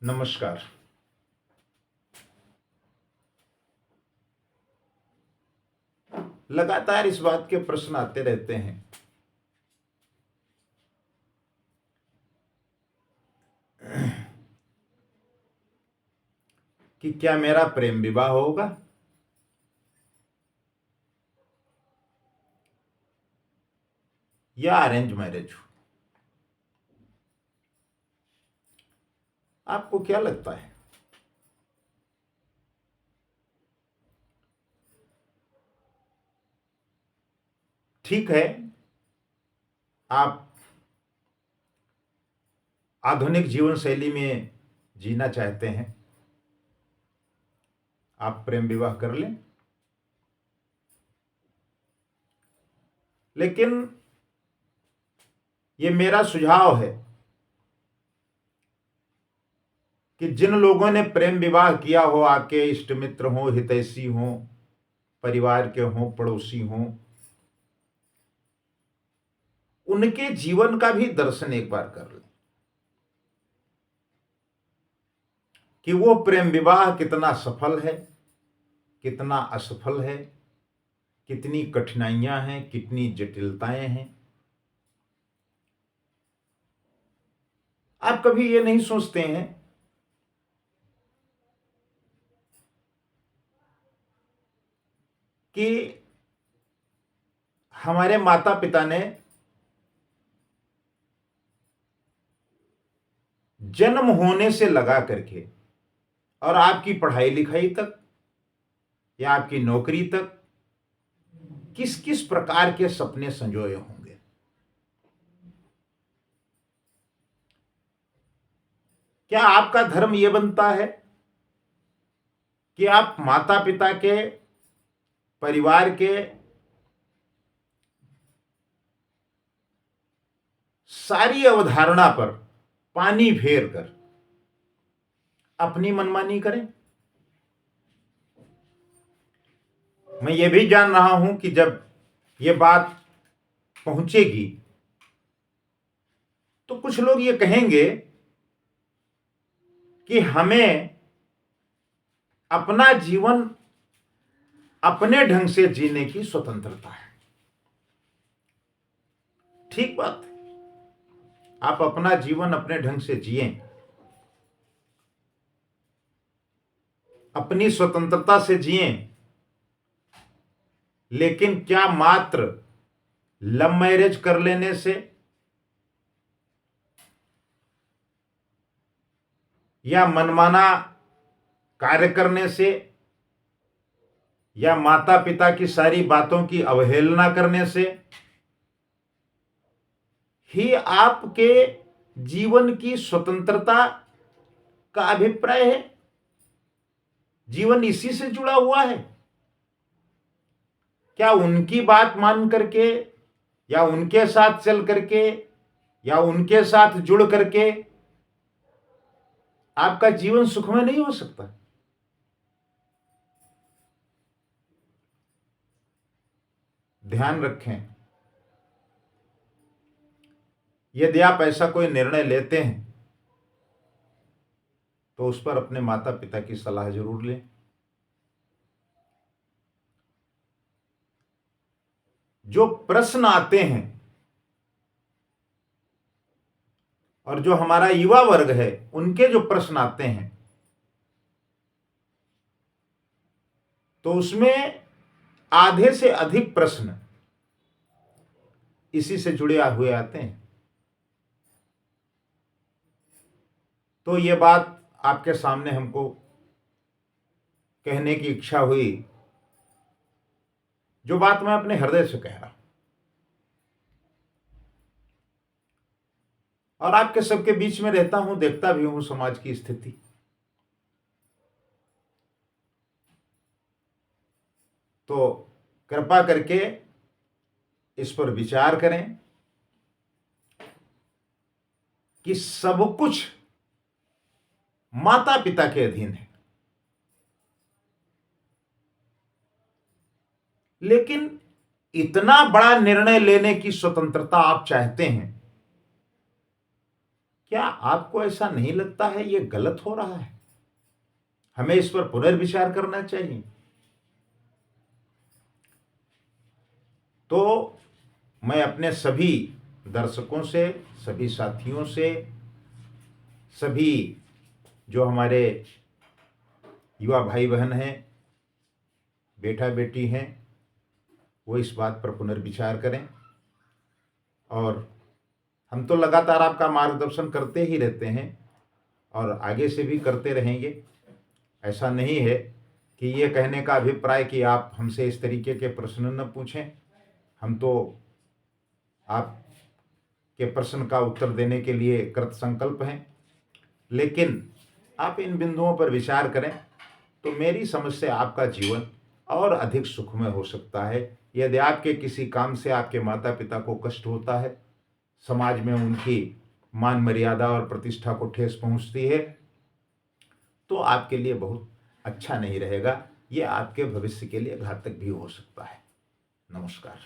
नमस्कार। लगातार इस बात के प्रश्न आते रहते हैं कि क्या मेरा प्रेम विवाह होगा या अरेंज मैरिज हो। आपको क्या लगता है? ठीक है, आप आधुनिक जीवन शैली में जीना चाहते हैं, आप प्रेम विवाह कर लें, लेकिन ये मेरा सुझाव है कि जिन लोगों ने प्रेम विवाह किया हो, आपके इष्ट मित्र हो, हितैषी हो, परिवार के हो, पड़ोसी हो, उनके जीवन का भी दर्शन एक बार कर लें कि वो प्रेम विवाह कितना सफल है, कितना असफल है, कितनी कठिनाइयां हैं, कितनी जटिलताएं हैं। आप कभी ये नहीं सोचते हैं कि हमारे माता पिता ने जन्म होने से लगा करके और आपकी पढ़ाई लिखाई तक या आपकी नौकरी तक किस किस प्रकार के सपने संजोए होंगे। क्या आपका धर्म यह बनता है कि आप माता पिता के, परिवार के सारी अवधारणा पर पानी फेर कर अपनी मनमानी करें? मैं ये भी जान रहा हूं कि जब ये बात पहुंचेगी तो कुछ लोग ये कहेंगे कि हमें अपना जीवन अपने ढंग से जीने की स्वतंत्रता है। ठीक बात है, आप अपना जीवन अपने ढंग से जिएं, अपनी स्वतंत्रता से जिएं, लेकिन क्या मात्र लव मैरिज कर लेने से या मनमाना कार्य करने से या माता पिता की सारी बातों की अवहेलना करने से ही आपके जीवन की स्वतंत्रता का अभिप्राय है? जीवन इसी से जुड़ा हुआ है? क्या उनकी बात मान करके या उनके साथ चल करके या उनके साथ जुड़ करके आपका जीवन सुखमय नहीं हो सकता? ध्यान रखें, यदि आप ऐसा कोई निर्णय लेते हैं तो उस पर अपने माता पिता की सलाह जरूर लें। जो प्रश्न आते हैं और जो हमारा युवा वर्ग है, उनके जो प्रश्न आते हैं तो उसमें आधे से अधिक प्रश्न इसी से जुड़े हुए आते हैं। तो ये बात आपके सामने हमको कहने की इच्छा हुई, जो बात मैं अपने हृदय से कह रहा हूं और आपके सबके बीच में रहता हूं, देखता भी हूं समाज की स्थिति। तो कृपा करके इस पर विचार करें कि सब कुछ माता पिता के अधीन है, लेकिन इतना बड़ा निर्णय लेने की स्वतंत्रता आप चाहते हैं क्या आपको ऐसा नहीं लगता है ये गलत हो रहा है? हमें इस पर पुनर्विचार करना चाहिए। तो मैं अपने सभी दर्शकों से, सभी साथियों से, सभी जो हमारे युवा भाई बहन हैं, बेटा बेटी हैं, वो इस बात पर पुनर्विचार करें। और हम तो लगातार आपका मार्गदर्शन करते ही रहते हैं और आगे से भी करते रहेंगे। ऐसा नहीं है कि ये कहने का अभिप्राय कि आप हमसे इस तरीके के प्रश्न न पूछें। हम तो आपके प्रश्न का उत्तर देने के लिए कृत संकल्प हैं, लेकिन आप इन बिंदुओं पर विचार करें तो मेरी समझ से आपका जीवन और अधिक सुखमय हो सकता है। यदि आपके किसी काम से आपके माता पिता को कष्ट होता है, समाज में उनकी मान मर्यादा और प्रतिष्ठा को ठेस पहुंचती है, तो आपके लिए बहुत अच्छा नहीं रहेगा। ये आपके भविष्य के लिए घातक भी हो सकता है। नमस्कार।